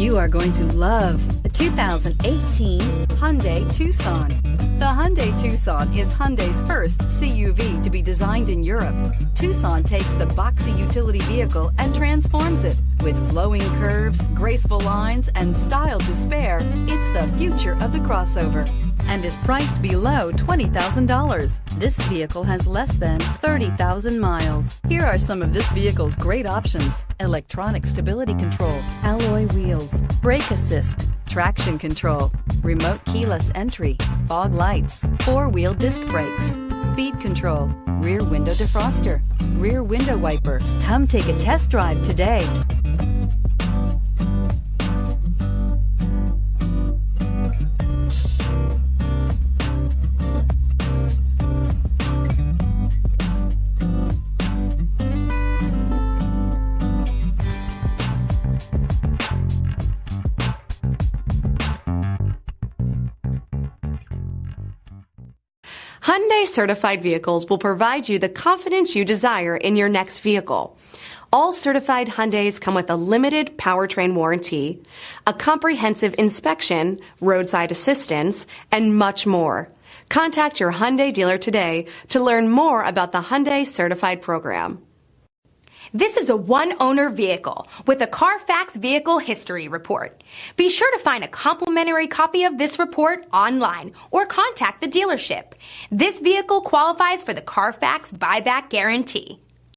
You are going to love the 2018 Hyundai Tucson. The Hyundai Tucson is Hyundai's first CUV to be designed in Europe. Tucson takes the boxy utility vehicle and transforms it. With flowing curves, graceful lines, and style to spare, it's the future of the crossover and is priced below $20,000. This vehicle has less than 30,000 miles. Here are some of this vehicle's great options: electronic stability control, alloy wheels, brake assist, traction control, remote keyless entry, fog lights, four-wheel disc brakes, speed control, rear window defroster, rear window wiper. Come take a test drive today. Hyundai certified vehicles will provide you the confidence you desire in your next vehicle. All certified Hyundais come with a limited powertrain warranty, a comprehensive inspection, roadside assistance, and much more. Contact your Hyundai dealer today to learn more about the Hyundai Certified program. This is a one-owner vehicle with a CARFAX Vehicle History Report. Be sure to find a complimentary copy of this report online or contact the dealership. This vehicle qualifies for the CARFAX Buyback Guarantee.